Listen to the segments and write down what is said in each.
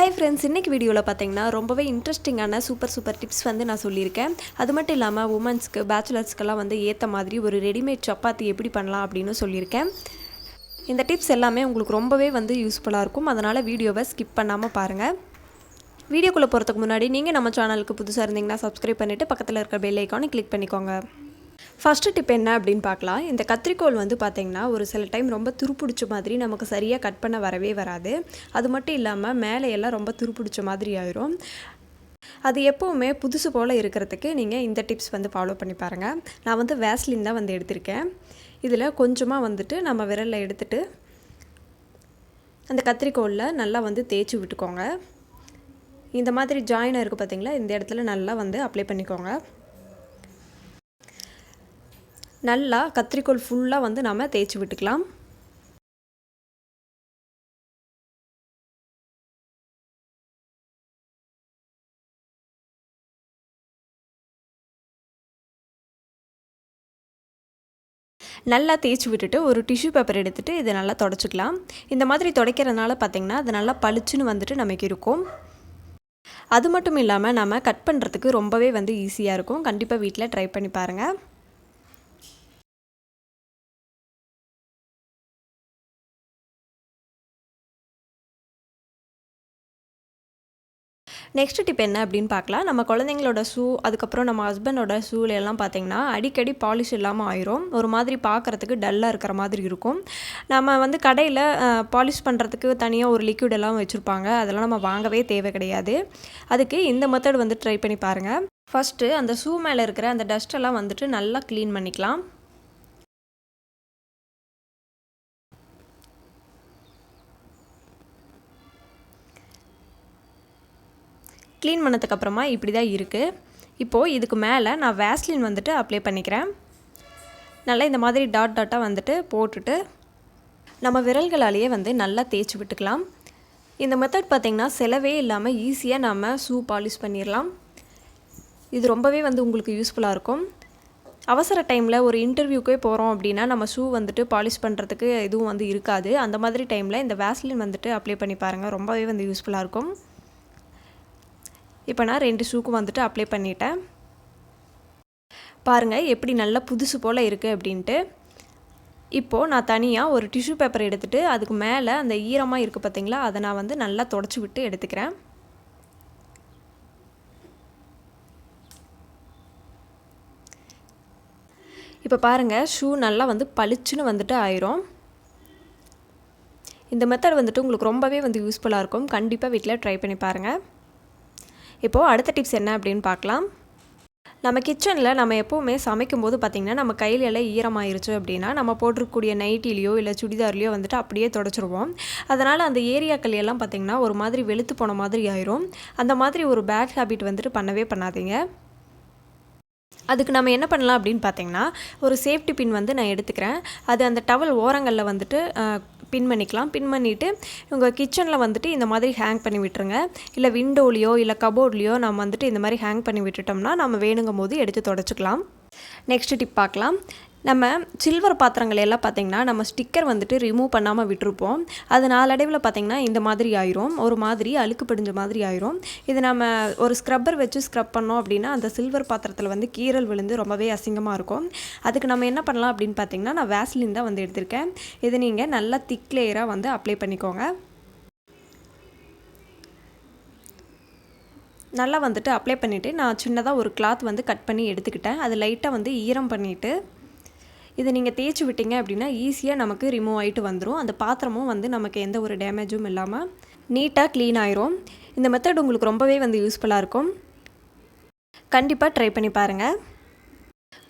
Hi friends, இன்றைக்கி வீடியோவில் பார்த்தீங்கன்னா ரொம்பவே இன்ட்ரெஸ்டிங்கான சூப்பர் டிப்ஸ் வந்து நான் சொல்லியிருக்கேன். அது மட்டும் இல்லாமல் உமன்ஸ்க்கு பேச்சுலர்ஸ்க்கெல்லாம் வந்து ஏற்ற மாதிரி ஒரு ரெடிமேட் சப்பாத்தி எப்படி பண்ணலாம் அப்படின்னு சொல்லியிருக்கேன். இந்த டிப்ஸ் எல்லாமே உங்களுக்கு ரொம்பவே வந்து யூஸ்ஃபுல்லாக இருக்கும். அதனால் வீடியோவை ஸ்கிப் பண்ணாமல் பாருங்கள். வீடியோக்குள்ளே போகிறதுக்கு முன்னாடி நீங்கள் நம்ம சேனலுக்கு புதுசாக இருந்தீங்கன்னா சப்ஸ்கிரைப் பண்ணிவிட்டு பக்கத்தில் இருக்கிற பெல் ஐக்கானை கிளிக் பண்ணிக்கோங்க. ஃபஸ்ட்டு டிப் என்ன அப்படின்னு பார்க்கலாம். இந்த கத்திரிக்கோல் வந்து பார்த்திங்கன்னா ஒரு சில டைம் ரொம்ப துருப்பிடிச்ச மாதிரி நமக்கு சரியாக கட் பண்ண வரவே வராது. அது மட்டும் இல்லாமல் மேலே எல்லாம் ரொம்ப துருப்பிடிச்ச மாதிரி ஆயிரும். அது எப்போவுமே புதுசு போல் இருக்கிறதுக்கு நீங்கள் இந்த டிப்ஸ் வந்து ஃபாலோ பண்ணி பாருங்கள். நான் வந்து வேஸ்லின் தான் வந்து எடுத்திருக்கேன். இதில் கொஞ்சமாக வந்துட்டு நம்ம விரலில் எடுத்துகிட்டு அந்த கத்திரிக்கோலில் நல்லா வந்து தேய்ச்சி விட்டுக்கோங்க. இந்த மாதிரி ஜாயினாக இருக்குது பார்த்திங்களா, இந்த இடத்துல நல்லா வந்து அப்ளை பண்ணிக்கோங்க. நல்லா கத்திரிக்கோல் ஃபுல்லாக வந்து நம்ம தேய்ச்சி விட்டுக்கலாம். நல்லா தேய்ச்சி விட்டுட்டு ஒரு டிஷ்யூ பேப்பர் எடுத்துகிட்டு இதை நல்லா தொடச்சிக்கலாம். இந்த மாதிரி துடைக்கிறதுனால பார்த்திங்கன்னா அது நல்லா பளிச்சுன்னு வந்துட்டு நமக்கு இருக்கும். அது மட்டும் இல்லாமல் நம்ம கட் பண்ணுறதுக்கு ரொம்பவே வந்து ஈஸியாக இருக்கும். கண்டிப்பாக வீட்டில் ட்ரை பண்ணி பாருங்கள். நெக்ஸ்ட் டிப் என்ன அப்படின்னு பார்க்கலாம். நம்ம குழந்தைங்களோட ஷூ, அதுக்கப்புறம் நம்ம ஹஸ்பண்டோட ஷூலெல்லாம் பார்த்திங்கன்னா அடிக்கடி பாலிஷ் இல்லாமல் ஆயிரும். ஒரு மாதிரி பார்க்குறதுக்கு டல்லாக இருக்கிற மாதிரி இருக்கும். நம்ம வந்து கடையில் பாலிஷ் பண்ணுறதுக்கு தனியாக ஒரு லிக்விட் எல்லாம் வச்சுருப்பாங்க. அதெல்லாம் நம்ம வாங்கவே தேவை கிடையாது. அதுக்கு இந்த மெத்தட் வந்து ட்ரை பண்ணி பாருங்கள். ஃபஸ்ட்டு அந்த ஷூ மேலே இருக்கிற அந்த டஸ்ட்டெல்லாம் வந்துட்டு நல்லா க்ளீன் பண்ணிக்கலாம். க்ளீன் பண்ணதுக்கப்புறமா இப்படி தான் இருக்குது. இப்போது இதுக்கு மேலே நான் வேஸ்லின் வந்துட்டு அப்ளை பண்ணிக்கிறேன். நல்லா இந்த மாதிரி டாட்டாக வந்துட்டு போட்டுட்டு நம்ம விரல்களாலேயே வந்து நல்லா தேய்ச்சி விட்டுக்கலாம். இந்த மெத்தட் பார்த்திங்கன்னா செலவே இல்லாமல் ஈஸியாக நம்ம ஷூ பாலிஷ் பண்ணிடலாம். இது ரொம்பவே வந்து உங்களுக்கு யூஸ்ஃபுல்லாக இருக்கும். அவசர டைமில் ஒரு இன்டர்வியூக்கே போகிறோம் அப்படின்னா நம்ம ஷூ வந்துட்டு பாலிஷ் பண்ணுறதுக்கு எதுவும் வந்து இருக்காது. அந்த மாதிரி டைமில் இந்த வேஸ்லின் வந்துட்டு அப்ளை பண்ணி பாருங்கள். ரொம்பவே வந்து யூஸ்ஃபுல்லாக இருக்கும். இப்போ நான் 2 ஷூக்கும் வந்துட்டு அப்ளை பண்ணிட்டேன். பாருங்கள் எப்படி நல்லா புதுசு போல் இருக்குது அப்படின்ட்டு. இப்போது நான் தனியாக ஒரு டிஷ்யூ பேப்பர் எடுத்துகிட்டு அதுக்கு மேலே அந்த ஈரமாக இருக்குது பார்த்திங்களா, அதை நான் வந்து நல்லா தொடச்சி விட்டு எடுத்துக்கிறேன். இப்போ பாருங்கள் ஷூ நல்லா வந்து பளிச்சுன்னு வந்துட்டு ஆயிரும். இந்த மெத்தட் வந்துட்டு உங்களுக்கு ரொம்பவே வந்து யூஸ்ஃபுல்லாக இருக்கும். கண்டிப்பாக வீட்டில் ட்ரை பண்ணி பாருங்கள். இப்போது அடுத்த டிப்ஸ் என்ன அப்படின்னு பார்க்கலாம். நம்ம கிச்சனில் நம்ம எப்போவுமே சமைக்கும்போது பார்த்திங்கன்னா நம்ம கையில் எல்லாம் ஈரமாயிருச்சு அப்படின்னா நம்ம போட்டிருக்கக்கூடிய நைட்டிலையோ இல்லை சுடிதார்லையோ வந்துட்டு அப்படியே தொடச்சிருவோம். அதனால் அந்த ஏரியாக்கள் எல்லாம் பார்த்திங்கன்னா ஒரு மாதிரி வெளுத்து போன மாதிரி ஆயிரும். அந்த மாதிரி ஒரு பேட் ஹேபிட் வந்துட்டு பண்ணவே பண்ணாதீங்க. அதுக்கு நம்ம என்ன பண்ணலாம் அப்படின்னு பார்த்திங்கன்னா ஒரு சேஃப்டி பின் வந்து நான் எடுத்துக்கிறேன். அது அந்த டவல் ஓரங்களில் வந்துட்டு பின் பண்ணிக்கலாம். பின் பண்ணிவிட்டு உங்கள் கிச்சனில் வந்துட்டு இந்த மாதிரி ஹேங் பண்ணி விட்டுருங்க. இல்லை விண்டோலையோ இல்லை கபோர்ட்லேயோ நம்ம வந்துட்டு இந்த மாதிரி ஹேங் பண்ணி விட்டுட்டோம்னா நம்ம வேணுங்கும் போது எடுத்து தொடச்சிக்கலாம். நெக்ஸ்ட் டிப் பார்க்கலாம். நம்ம சில்வர் பாத்திரங்கள் எல்லாம் பார்த்திங்கன்னா நம்ம ஸ்டிக்கர் வந்துட்டு ரிமூவ் பண்ணாமல் விட்டுருப்போம். அது நாளடைவில் பார்த்திங்கன்னா இந்த மாதிரி ஆயிரும். ஒரு மாதிரி அழுக்கு படிஞ்ச மாதிரி ஆயிரும். இது நம்ம ஒரு ஸ்க்ரப்பர் வச்சு ஸ்க்ரப் பண்ணோம் அப்படின்னா அந்த சில்வர் பாத்திரத்தில் வந்து கீறல் விழுந்து ரொம்பவே அசிங்கமாக இருக்கும். அதுக்கு நம்ம என்ன பண்ணலாம் அப்படின்னு பார்த்திங்கன்னா நான் வேஸ்லின் தான் வந்து எடுத்திருக்கேன். இது நீங்கள் நல்லா திக் லேயராக வந்து அப்ளை பண்ணிக்கோங்க. நல்லா வந்துட்டு அப்ளை பண்ணிவிட்டு நான் சின்னதாக ஒரு கிளாத் வந்து கட் பண்ணி எடுத்துக்கிட்டேன். அது லைட்டாக வந்து ஈரம் பண்ணிவிட்டு இதை நீங்கள் தேய்ச்சி விட்டீங்க அப்படின்னா ஈஸியாக நமக்கு ரிமூவ் ஆகிட்டு வந்துடும். அந்த பாத்திரமும் வந்து நமக்கு எந்த ஒரு டேமேஜும் இல்லாமல் நீட்டாக க்ளீன் ஆயிரும். இந்த மெத்தட் உங்களுக்கு ரொம்பவே வந்து யூஸ்ஃபுல்லாக இருக்கும். கண்டிப்பாக ட்ரை பண்ணி பாருங்கள்.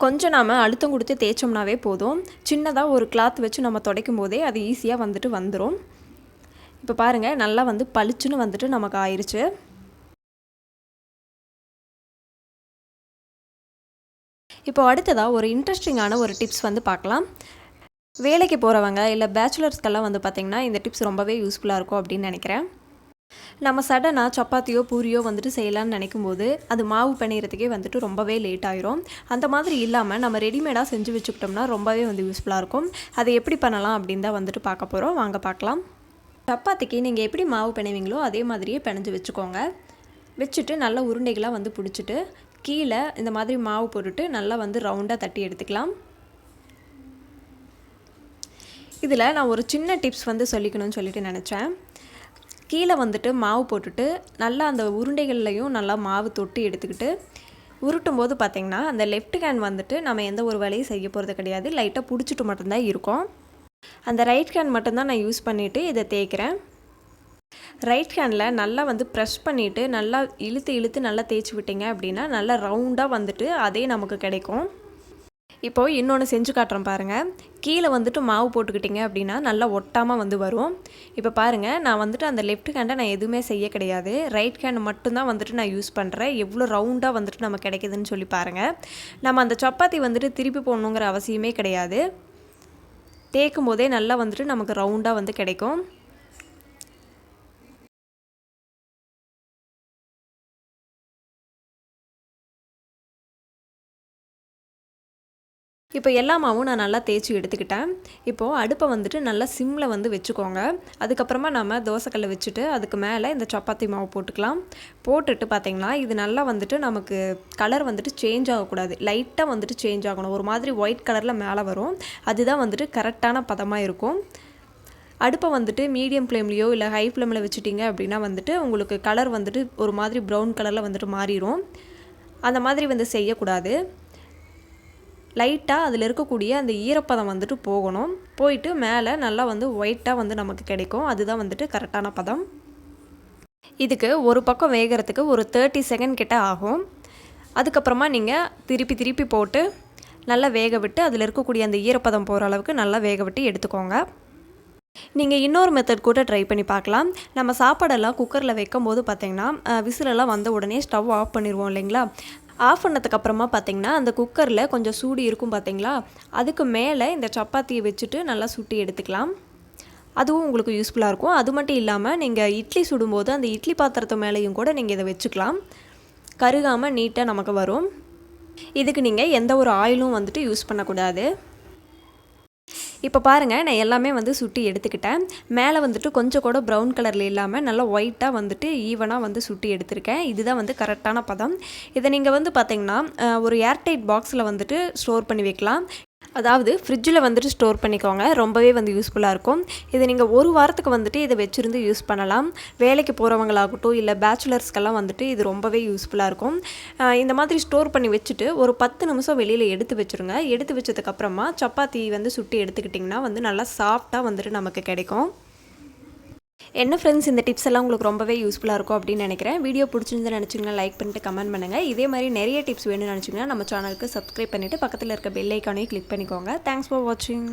கொஞ்சம் நாம் அழுத்தம் கொடுத்து தேய்ச்சோம்னாவே போதும். சின்னதாக ஒரு கிளாத் வச்சு நம்ம துடைக்கும் போதே அது ஈஸியாக வந்துட்டு வந்துடும். இப்போ பாருங்கள் நல்லா வந்து பளிச்சுன்னு வந்துட்டு நமக்கு ஆயிடுச்சு. இப்போ அடுத்ததாக ஒரு இன்ட்ரெஸ்டிங்கான ஒரு டிப்ஸ் வந்து பார்க்கலாம். வேலைக்கு போகிறவங்க இல்லை பேச்சுலர்ஸ்க்கெல்லாம் வந்து பார்த்திங்கன்னா இந்த டிப்ஸ் ரொம்பவே யூஸ்ஃபுல்லாக இருக்கும் அப்படின்னு நினைக்கிறேன். நம்ம சடனாக சப்பாத்தியோ பூரியோ வந்துட்டு செய்யலான்னு நினைக்கும் போது அது மாவு பிணையிறதுக்கே வந்துட்டு ரொம்பவே லேட் ஆயிரும். அந்த மாதிரி இல்லாமல் நம்ம ரெடிமேடாக செஞ்சு வச்சுக்கிட்டோம்னா ரொம்பவே வந்து யூஸ்ஃபுல்லாக இருக்கும். அதை எப்படி பண்ணலாம் அப்படின்னு தான் வந்துட்டு பார்க்க போகிறோம். வாங்க பார்க்கலாம். சப்பாத்திக்கு நீங்கள் எப்படி மாவு பிணைவீங்களோ அதே மாதிரியே பிணைஞ்சு வச்சுக்கோங்க. வச்சுட்டு நல்லா உருண்டைகளாக வந்து பிடிச்சிட்டு கீழே இந்த மாதிரி மாவு போட்டுட்டு நல்லா வந்து ரவுண்டாக தட்டி எடுத்துக்கலாம். இதில் நான் ஒரு சின்ன டிப்ஸ் வந்து சொல்லிக்கணும்னு சொல்லிட்டு நினச்சேன். கீழே வந்துட்டு மாவு போட்டுட்டு நல்லா அந்த உருண்டைகள்லையும் நல்லா மாவு தொட்டு எடுத்துக்கிட்டு உருட்டும் போது பார்த்திங்கன்னா அந்த லெஃப்ட் ஹேண்ட் வந்துட்டு நம்ம எந்த ஒரு வேலையும் செய்ய போகிறது கிடையாது, லைட்டாக பிடிச்சிட்டு மட்டும்தான் இருக்கும். அந்த ரைட் ஹேண்ட் மட்டும்தான் நான் யூஸ் பண்ணிவிட்டு இதை தேய்க்கிறேன். ரைட் ஹேண்டில் நல்லா வந்து ப்ரெஸ் பண்ணிவிட்டு நல்லா இழுத்து நல்லா தேய்ச்சி விட்டிங்க அப்படின்னா நல்லா ரவுண்டாக வந்துட்டு அதே நமக்கு கிடைக்கும். இப்போது இன்னொன்று செஞ்சு காட்டுறேன் பாருங்கள். கீழே வந்துட்டு மாவு போட்டுக்கிட்டிங்க அப்படின்னா நல்லா ஒட்டாமல் வந்து வரும். இப்போ பாருங்கள், நான் வந்துட்டு அந்த லெஃப்ட் ஹேண்டை நான் எதுவுமே செய்ய கிடையாது, ரைட் ஹேண்ட் மட்டும்தான் வந்துட்டு நான் யூஸ் பண்ணுறேன். எவ்வளோ ரவுண்டாக வந்துட்டு நம்ம கிடைக்குதுன்னு சொல்லி பாருங்கள். நம்ம அந்த சப்பாத்தி வந்துட்டு திருப்பி போடணுங்கிற அவசியமே கிடையாது. தேய்க்கும் போதே நல்லா வந்துட்டு நமக்கு ரவுண்டாக வந்து கிடைக்கும். இப்போ எல்லா மாவும் நான் நல்லா தேய்ச்சி எடுத்துக்கிட்டேன். இப்போது அடுப்பை வந்துட்டு நல்லா சிம்மில் வந்து வச்சுக்கோங்க. அதுக்கப்புறமா நம்ம தோசைக்கல்லை வச்சுட்டு அதுக்கு மேலே இந்த சப்பாத்தி மாவு போட்டுக்கலாம். போட்டுட்டு பார்த்திங்கன்னா இது நல்லா வந்துட்டு நமக்கு கலர் வந்துட்டு சேஞ்ச் ஆகக்கூடாது, லைட்டாக வந்துட்டு சேஞ்ச் ஆகணும். ஒரு மாதிரி ஒயிட் கலரில் மேலே வரும், அதுதான் வந்துட்டு கரெக்டான பதமாக இருக்கும். அடுப்பை வந்துட்டு மீடியம் ஃப்ளேம்லேயோ இல்லை ஹை ஃப்ளேமில் வச்சுட்டிங்க அப்படின்னா வந்துட்டு உங்களுக்கு கலர் வந்துட்டு ஒரு மாதிரி ப்ரௌன் கலரில் வந்துட்டு மாறிடும். அந்த மாதிரி வந்து செய்யக்கூடாது. லைட்டாக அதில் இருக்கக்கூடிய அந்த ஈரப்பதம் வந்துட்டு போகணும். போயிட்டு மேலே நல்லா வந்து ஒயிட்டாக வந்து நமக்கு கிடைக்கும். அதுதான் வந்துட்டு கரெக்டான பதம். இதுக்கு ஒரு பக்கம் வேகிறதுக்கு ஒரு 30 செகண்ட் கிட்ட ஆகும். அதுக்கப்புறமா நீங்கள் திருப்பி போட்டு நல்லா வேக விட்டு அதில் இருக்கக்கூடிய அந்த ஈரப்பதம் போகிற அளவுக்கு நல்லா வேக விட்டு எடுத்துக்கோங்க. நீங்கள் இன்னொரு மெத்தட் கூட ட்ரை பண்ணி பார்க்கலாம். நம்ம சாப்பாடெல்லாம் குக்கரில் வைக்கும் போது பார்த்திங்கன்னா விசிலெல்லாம் வந்த உடனே ஸ்டவ் ஆஃப் பண்ணிடுவோம் இல்லைங்களா? ஆஃப் பண்ணதுக்கப்புறமா பார்த்திங்கன்னா அந்த குக்கரில் கொஞ்சம் சூடு இருக்கும் பார்த்திங்களா, அதுக்கு மேலே இந்த சப்பாத்தியை வச்சுட்டு நல்லா சுட்டி எடுத்துக்கலாம். அதுவும் உங்களுக்கு யூஸ்ஃபுல்லாக இருக்கும். அது மட்டும் இல்லாமல் நீங்கள் இட்லி சுடும்போது அந்த இட்லி பாத்திரத்து மேலேயும் கூட நீங்கள் இதை வச்சுக்கலாம். கருகாமல் நீட்டாக நமக்கு வரும். இதுக்கு நீங்கள் எந்த ஒரு ஆயிலும் வந்துட்டு யூஸ் பண்ணக்கூடாது. இப்போ பாருங்கள், நான் எல்லாமே வந்து சுட்டி எடுத்துக்கிட்டேன். மேலே வந்துட்டு கொஞ்சம் கூட ப்ரௌன் கலரில் இல்லாமல் நல்லா ஒயிட்டாக வந்துட்டு ஈவனாக வந்து சுட்டி எடுத்திருக்கேன். இதுதான் வந்து கரெக்டான பதம். இதை நீங்கள் வந்து பார்த்திங்கன்னா ஒரு ஏர்டைட் பாக்ஸில் வந்துட்டு ஸ்டோர் பண்ணி வைக்கலாம். அதாவது ஃப்ரிட்ஜில் வந்துட்டு ஸ்டோர் பண்ணிக்கோங்க. ரொம்பவே வந்து யூஸ்ஃபுல்லாக இருக்கும். இதை நீங்கள் ஒரு வாரத்துக்கு வந்துட்டு இதை வச்சுருந்து யூஸ் பண்ணலாம். வேலைக்கு போகிறவங்களாகட்டும் இல்லை பேச்சுலர்ஸ்க்கெல்லாம் வந்துட்டு இது ரொம்பவே யூஸ்ஃபுல்லாக இருக்கும். இந்த மாதிரி ஸ்டோர் பண்ணி வச்சுட்டு ஒரு 10 நிமிஷம் வெளியில் எடுத்து வச்சுருங்க. எடுத்து வச்சதுக்கப்புறமா சப்பாத்தி வந்து சுட்டி எடுத்துக்கிட்டிங்கன்னா வந்து நல்லா சாஃப்டாக வந்துட்டு நமக்கு கிடைக்கும். என்ன ஃப்ரெண்ட்ஸ், இந்த டிப்ஸ் எல்லாம் உங்களுக்கு ரொம்பவே யூஸ்ஃபுல்லாக இருக்கும் அப்படின்னு நினைக்கிறேன். வீடியோ பிடிச்சிருந்து நினச்சிங்கன்னா லைக் பண்ணிட்டு கமெண்ட் பண்ணுங்கள். இதே மாதிரி நிறைய டிப்ஸ் வேணும்னு நினச்சிங்கன்னா நம்ம சேனலுக்கு சப்ஸ்கிரைப் பண்ணிவிட்டு பக்கத்தில் இருக்க பெல் ஐக்கானையும் கிளிக் பண்ணிக்கோங்க. தேங்க்ஸ் ஃபார் வாட்சிங்.